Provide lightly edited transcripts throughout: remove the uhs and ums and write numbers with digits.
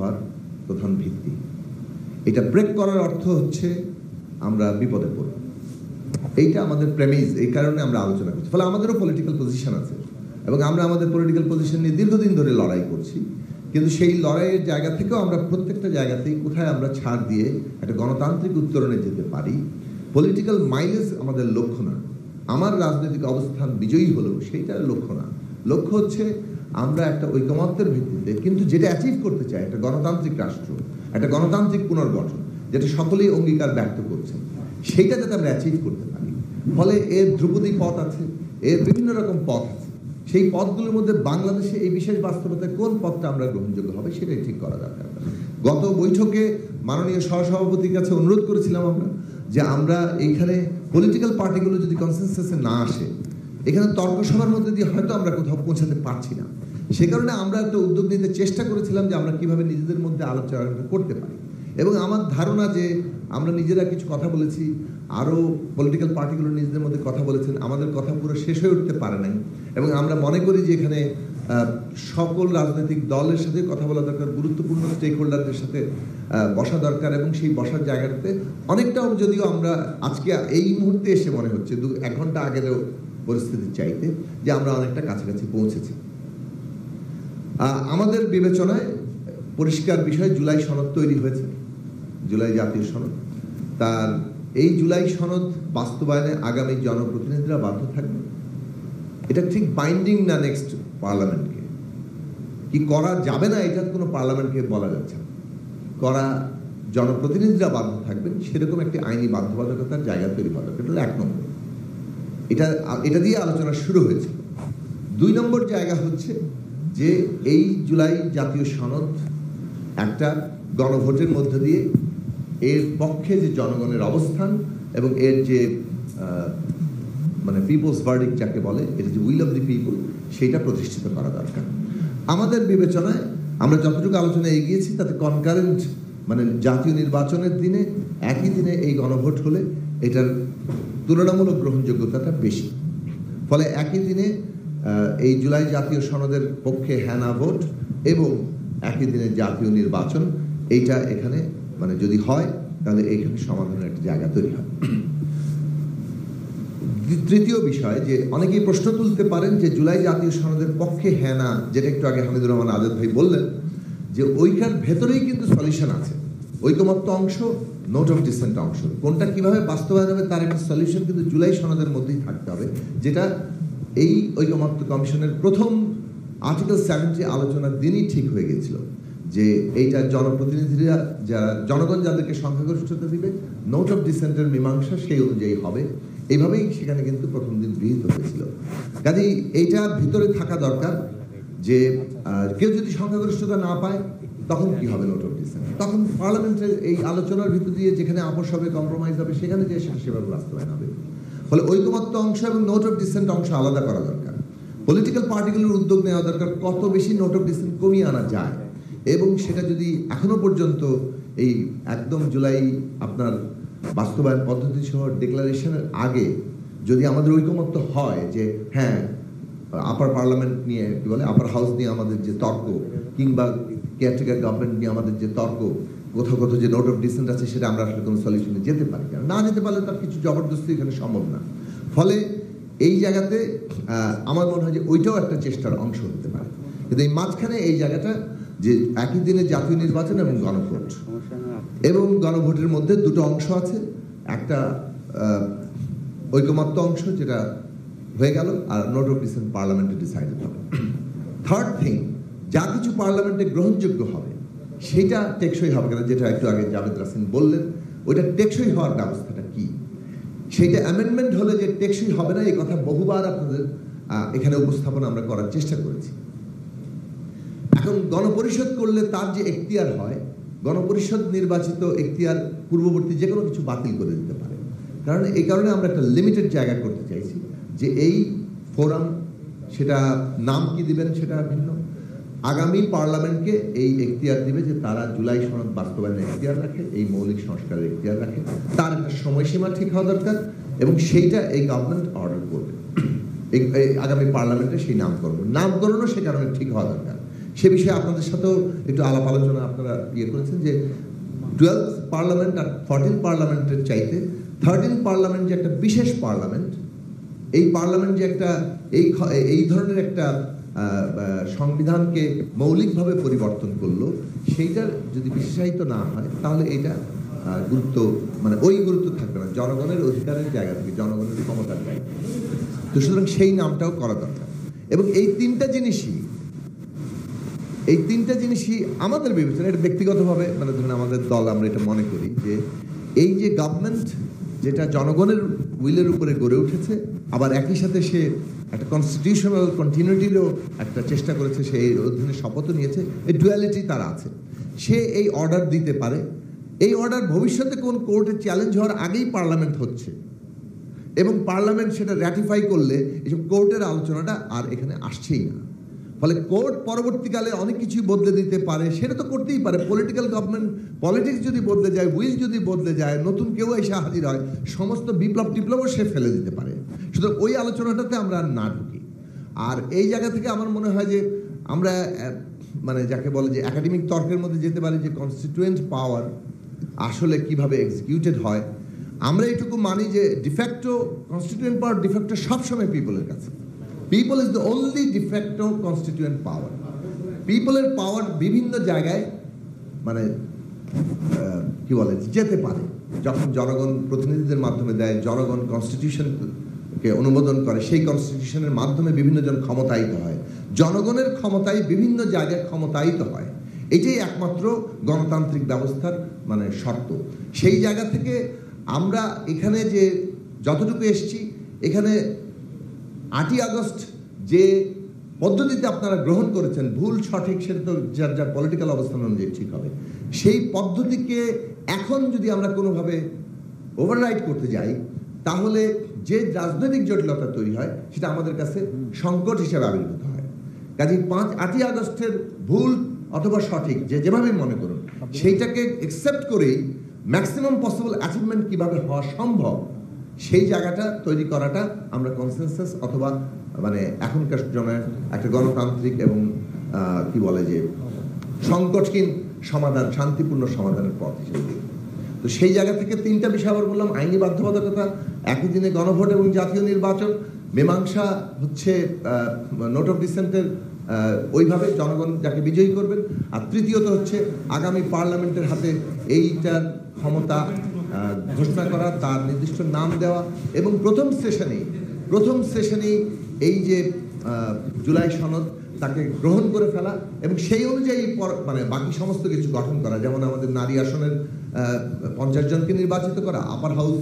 হওয়ার প্রধান ভিত্তি। এটা ব্রেক করার অর্থ হচ্ছে আমরা বিপদে পড়ব। এইটা আমাদের প্রেমিস, এই কারণে আমরা আলোচনা করছি। ফলে আমাদেরও পলিটিক্যাল পজিশন আছে এবং আমরা আমাদের পলিটিক্যাল পজিশন নিয়ে দীর্ঘদিন ধরে লড়াই করছি। কিন্তু সেই লড়াইয়ের জায়গা থেকেও আমরা প্রত্যেকটা জায়গাতেই কোথায় আমরা ছাড় দিয়ে একটা গণতান্ত্রিক উত্তরণে যেতে পারি। পলিটিক্যাল মাইলেজ আমাদের লক্ষ্য না, আমার রাজনৈতিক অবস্থান বিজয়ী হলেও সেইটার লক্ষ্য না। লক্ষ্য হচ্ছে আমরা একটা ঐকমত্যের ভিত্তিতে কিন্তু যেটা অ্যাচিভ করতে চাই, একটা গণতান্ত্রিক রাষ্ট্র, একটা গণতান্ত্রিক পুনর্গঠন, যেটা সকলেই অঙ্গীকার ব্যক্ত করছে, সেইটা যাতে আমরা অ্যাচিভ করতে পারি। ফলে এর ধ্রুপদী পথ আছে, এর বিভিন্ন রকম পথ আছে। সেই পথগুলোর মধ্যে বাংলাদেশে এই বিশেষ বাস্তবতায় কোন পথটা আমরা গ্রহণযোগ্য হবে সেটাই ঠিক করা দরকার। গত বৈঠকে মাননীয় সহসভাপতির কাছে অনুরোধ করেছিলাম আমরা যে আমরা এইখানে পলিটিক্যাল পার্টিগুলো যদি কনসেনসাসে না আসে, এখানে তর্ক সভার মধ্যে দিয়ে হয়তো আমরা কোথাও পৌঁছাতে পারছি না। সে কারণে আমরা একটা উদ্যোগ নিতে চেষ্টা করেছিলাম যে আমরা কিভাবে নিজেদের মধ্যে আলোচনা করতে পারি। এবং আমার ধারণা যে আমরা নিজেরা কিছু কথা বলেছি, আরও পলিটিক্যাল পার্টিগুলো নিজেদের মধ্যে কথা বলেছেন, আমাদের কথা পুরো শেষ হয়ে উঠতে পারে নাই। এবং আমরা মনে করি যে এখানে সকল রাজনৈতিক দলের সাথে কথা বলা দরকার, গুরুত্বপূর্ণ স্টেক হোল্ডারদের সাথে বসা দরকার। এবং সেই বসার জায়গাটাতে অনেকটাও, যদিও আমরা আজকে এই মুহূর্তে এসে মনে হচ্ছে 1 ঘন্টা আগেরও পরিস্থিতির চাইতে যে আমরা অনেকটা কাছাকাছি পৌঁছেছি। আমাদের বিবেচনায় পরিষ্কার বিষয়, জুলাই সনদ তৈরি হয়েছে, জুলাই জাতীয় সনদ। তার এই জুলাই সনদ বাস্তবায়নে আগামী জনপ্রতিনিধিরা বাধ্য থাকবে। এটা ঠিক বাইন্ডিং না নেক্সট পার্লামেন্টকে, কি করা যাবে না এটা কোনো পার্লামেন্টকে বলা যাচ্ছে না। করা জনপ্রতিনিধিরা বাধ্য থাকবেন সেরকম একটি আইনি বাধ্যবাধকতার জায়গা তৈরি হওয়া দরকার। এটা 1 নম্বর, এটা দিয়ে আলোচনা শুরু হয়েছে। 2 নম্বর জায়গা হচ্ছে যে এই জুলাই জাতীয় সনদ একটা গণভোটের মধ্য দিয়ে এর পক্ষে যে জনগণের অবস্থান এবং এর যে মানে পিপলস ভার্ডিক্ট যাকে বলে, এর যে উইল অফ দি পিপল, সেইটা প্রতিষ্ঠিত করা দরকার। আমাদের বিবেচনায় আমরা যতটুকু আলোচনা এগিয়েছি তাতে কনকারেন্ট মানে জাতীয় নির্বাচনের দিনে একই দিনে এই গণভোট হলে এটার তুলনামূলক গ্রহণযোগ্যতাটা বেশি। ফলে একই দিনে এই জুলাই জাতীয় সনদের পক্ষে হ্যাঁ না ভোট এবং একই দিনে জাতীয় নির্বাচন, এইটা এখানে মানে যদি হয় তাহলে এইখানে সমাধানের একটা জায়গা তৈরি হয়। তৃতীয় বিষয়, যে অনেকেই প্রশ্ন তুলতে পারেন যে জুলাই জাতীয় সনদের পক্ষে হ্যাঁ না, যেটা একটু আগে হামিদুর রহমান আজাদ ভাই বললেন, যে ওইটার ভেতরেই কিন্তু সলিউশন আছে। ঐকমত্য অংশ, নোট অফ ডিসেন্ট অংশ, কোনটা কিভাবে বাস্তবায়ন হবে তার একটা সলিউশন কিন্তু জুলাই সনদের মধ্যেই থাকতে হবে, যেটা এই ঐকমত্য কমিশনের প্রথম আর্টিকেল 70 আলোচনার দিনই ঠিক হয়ে গেছিল যে এইটা জনপ্রতিনিধিরা, যারা জনগণ যাদেরকে সংখ্যাগরিষ্ঠতা দিবে, নোট অফ ডিসেন্টের মীমাংসা সেই অনুযায়ী হবে। এইভাবেই সেখানে কিন্তু প্রথম দিন গৃহীত হয়েছিল। কাজেই এইটার ভিতরে থাকা দরকার যে কেউ যদি সংখ্যাগরিষ্ঠতা না পায় তখন কি হবে নোট অফ ডিসেন্ট, তখন পার্লামেন্টের এই আলোচনার ভিতর দিয়ে যেখানে আপোষ হবে, কম্প্রোমাইজ হবে, সেখানে যে সেটা সেভাবে বাস্তবায়ন হবে। ফলে ঐকমত্য অংশ এবং নোট অফ ডিসেন্ট অংশ আলাদা করা দরকার। পলিটিক্যাল পার্টিগুলোর উদ্যোগ নেওয়া দরকার কত বেশি নোট অফ ডিসেন্ট কমিয়ে আনা যায়। এবং সেটা যদি এখনো পর্যন্ত এই একদম জুলাই আপনার বাস্তবায়ন পদ্ধতি সহ ডিক্লারেশনের আগে যদি আমাদের ঐকমত্য হয় যে হ্যাঁ, আপার পার্লামেন্ট নিয়ে কি বলে, আপার হাউস নিয়ে আমাদের যে তর্ক, কিংবা কেয়ারটেকার গভর্নমেন্ট নিয়ে আমাদের যে তর্ক, কোথাও কোথাও যে নোট অফ ডিসেন্ট আছে, সেটা আমরা আসলে কোনো সলিউশনে যেতে পারি না। না যেতে পারলে তার কিছু জবরদস্তি এখানে সম্ভব না। ফলে এই জায়গাতে আমার মনে হয় যে ওইটাও একটা চেষ্টার অংশ হতে পারে। কিন্তু এই মাঝখানে এই জায়গাটা যে একই দিনে জাতীয় নির্বাচন এবং গণভোট, এবং গণভোটের মধ্যে 2টো অংশ আছে। একটা ঐকমত্য অংশ যেটা হয়ে গেল, আর নোট অফ ডিসেন্ট পার্লামেন্টে ডিসাইডেড হবে। থার্ড থিং, যা কিছু পার্লামেন্টে গ্রহণযোগ্য হবে সেটা টেকসই হবে কিনা, যেটা একটু আগে জাভেদ রাসিন বললেন, ওইটা টেকসই হওয়ার ব্যবস্থাটা কি, সেইটা অ্যামেন্ডমেন্ট হলে যে টেকসই হবে না, এই কথা বহুবার আপনাদের এখানে উপস্থাপন আমরা করার চেষ্টা করেছি। এখন গণপরিষদ করলে তার যে এখতিয়ার হয়, গণপরিষদ নির্বাচিত এখতিয়ার পূর্ববর্তী যে কোনো কিছু বাতিল করে দিতে পারে। কারণ এই কারণে আমরা একটা লিমিটেড জায়গা করতে চাইছি যে এই ফোরাম, সেটা নাম কি দিবেন সেটা ভিন্ন, আগামী পার্লামেন্টকে এই এখতিয়ার দিবে যে তারা জুলাই সনদ বাস্তবায়নের এখতিয়ার রাখে, এই মৌলিক সংস্কারের এখতিয়ার রাখে। তার একটা সময়সীমা ঠিক হওয়া দরকার এবং সেইটা এই গভর্নমেন্ট অর্ডার করবে। আগামী পার্লামেন্টে সেই নামকরণও সে কারণে ঠিক হওয়া দরকার। সে বিষয়ে আপনাদের সাথেও একটু আলাপ আলোচনা আপনারা করেছেন যে 12th পার্লামেন্ট আর 14 পার্লামেন্টের চাইতে 13 পার্লামেন্ট যে একটা বিশেষ পার্লামেন্ট, এই পার্লামেন্ট যে একটা এই ধরনের একটা সংবিধানকে মৌলিকভাবে পরিবর্তন করলো, সেইটার যদি বিশেষায়িত না হয় তাহলে এটা গুরুত্ব ওই গুরুত্ব থাকবে না জনগণের অধিকারের জায়গা থেকে, জনগণের ক্ষমতার জায়গা থেকে। তো সুতরাং সেই নামটাও করা দরকার। এবং এই তিনটা জিনিসই আমাদের বিবেচনা, এটা ব্যক্তিগতভাবে ধরুন আমাদের দল আমরা এটা মনে করি যে এই যে গভর্নমেন্ট যেটা জনগণের উইলের উপরে গড়ে উঠেছে, আবার একই সাথে সে একটা কনস্টিটিউশনাল কন্টিনিউটিরও একটা চেষ্টা করেছে, সে এই অধীনে শপথও নিয়েছে, এই ডুয়ালিটি তার আছে। সে এই অর্ডার দিতে পারে, এই অর্ডার ভবিষ্যতে কোন কোর্টে চ্যালেঞ্জ হওয়ার আগেই পার্লামেন্ট হচ্ছে এবং পার্লামেন্ট সেটা র্যাটিফাই করলে এসব কোর্টের আলোচনাটা আর এখানে আসছেই না। ফলে কোর্ট পরবর্তীকালে অনেক কিছুই বদলে দিতে পারে, সেটা তো করতেই পারে। পলিটিক্যাল গভর্নমেন্ট, পলিটিক্স যদি বদলে যায়, উইল যদি বদলে যায়, নতুন কেউ এসে হাজির হয়, সমস্ত বিপ্লবও সে ফেলে দিতে পারে। সুতরাং ওই আলোচনাটাতে আমরা না ঢুকি। আর এই জায়গা থেকে আমার মনে হয় যে আমরা যাকে বলে যে একাডেমিক তর্কের মধ্যে যেতে পারি যে কনস্টিটিউয়েন্ট পাওয়ার আসলে কিভাবে এক্সিকিউটেড হয়। আমরা এটুকু মানি যে ডিফ্যাক্টো কনস্টিটিউয়েন্ট পাওয়ার ডিফ্যাক্টো সবসময় পিপলের কাছে। People is the only de facto constituent power. পিপলের পাওয়ার বিভিন্ন জায়গায় কি বলে যেতে পারে, যখন জনগণ প্রতিনিধিদের মাধ্যমে দেয়, জনগণ কনস্টিটিউশনকে অনুমোদন করে, সেই কনস্টিটিউশনের মাধ্যমে বিভিন্ন জন ক্ষমতায়িত হয়, জনগণের ক্ষমতায় বিভিন্ন জায়গায় ক্ষমতায়িত হয়। এটাই একমাত্র গণতান্ত্রিক ব্যবস্থার শর্ত। সেই জায়গা থেকে আমরা এখানে যে যতটুকু এসেছি, এখানে 8ই আগস্ট যে পদ্ধতিতে আপনারা গ্রহণ করেছেন, ভুল সঠিক সেটা তো যার পলিটিক্যাল অবস্থান অনুযায়ী ঠিক হবে। সেই পদ্ধতিকে এখন যদি আমরা কোনোভাবে ওভাররাইড করতে যাই, তাহলে যে রাজনৈতিক জটিলতা তৈরি হয় সেটা আমাদের কাছে সংকট হিসেবে আবির্ভূত হয়। কাজেই 8ই আগস্টের ভুল অথবা সঠিক যেভাবে মনে করুন, সেইটাকে একসেপ্ট করেই ম্যাক্সিমাম পসিবল অ্যাচিভমেন্ট কীভাবে হওয়া সম্ভব, সেই জায়গাটা তৈরি করাটা আমরা কনসেনসাস অথবা এখনকার জনের একটা গণতান্ত্রিক এবং কি বলে যে সংকটহীন সমাধান, শান্তিপূর্ণ সমাধানের পথ হিসেবে। তো সেই জায়গা থেকে 3টা বিষয় আবার বললাম: আইনি বাধ্যবাধকতা, একই দিনে গণভোট এবং জাতীয় নির্বাচন, মীমাংসা হচ্ছে নোট অফ ডিসেন্টের ওইভাবে জনগণ যাকে বিজয়ী করবেন, আর তৃতীয়ত হচ্ছে আগামী পার্লামেন্টের হাতে এইটার ক্ষমতা ঘোষণা করা, তার নির্দিষ্ট নাম দেওয়া এবং প্রথম সেশনেই এই যে জুলাই সনদ তাকে গ্রহণ করে ফেলা এবং সেই অনুযায়ী বাকি সমস্ত কিছু গঠন করা, যেমন আমাদের নারী আসনের 50 জনকে নির্বাচিত করা, আপার হাউস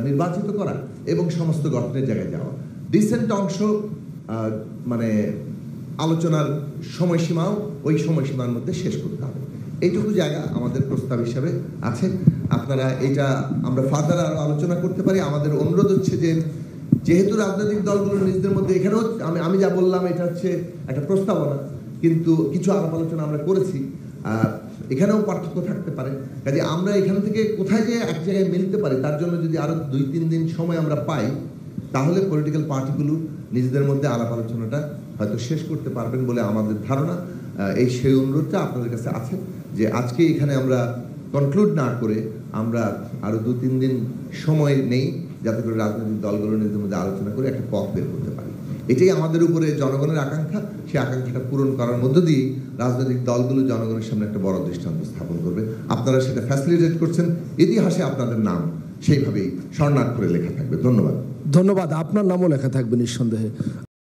নির্বাচিত করা এবং সমস্ত গঠনের জায়গায় যাওয়া। ডিসেন্ট অংশ আলোচনার সময়সীমাও ওই সময়সীমার মধ্যে শেষ করতে হবে। এইটুকু জায়গা আমাদের প্রস্তাব হিসাবে আছে। আপনারা এটা আমরা ফার্দার আরো আলোচনা করতে পারি। আমাদের অনুরোধ হচ্ছে যে যেহেতু রাজনৈতিক দলগুলোর নিজেদের মধ্যে, এখানেও আমি যা বললাম এটা হচ্ছে একটা প্রস্তাবনা, কিন্তু কিছু আলাপ আলোচনা আমরা করেছি, এখানেও পার্থক্য থাকতে পারে। কাজে আমরা এখান থেকে কোথায় যে এক জায়গায় মিলতে পারি, তার জন্য যদি আরো 2-3 দিন সময় আমরা পাই, তাহলে পলিটিক্যাল পার্টিগুলো নিজেদের মধ্যে আলাপ আলোচনাটা হয়তো শেষ করতে পারবেন বলে আমাদের ধারণা। সেই অনুরোধটা আপনাদের কাছে আছে যে আজকে এখানে আমরা কনক্লুড না করে আমরা আরো 2-3 দিন সময় নেই, যাতে করে রাজনৈতিক দলগুলো নিজেদের মধ্যে আলোচনা করে একটা পথ বের করতে পারি। এটাই আমাদের উপরে জনগণের আকাঙ্ক্ষা। সেই আকাঙ্ক্ষাটা পূরণ করার মধ্য দিয়ে রাজনৈতিক দলগুলো জনগণের সামনে একটা বড় দৃষ্টান্ত স্থাপন করবে। আপনারা সেটা ফ্যাসিলিটেট করছেন, ইতিহাসে আপনাদের নাম সেইভাবেই স্বর্ণাক্ষরে লেখা থাকবে। ধন্যবাদ। আপনার নামও লেখা থাকবে নিঃসন্দেহে।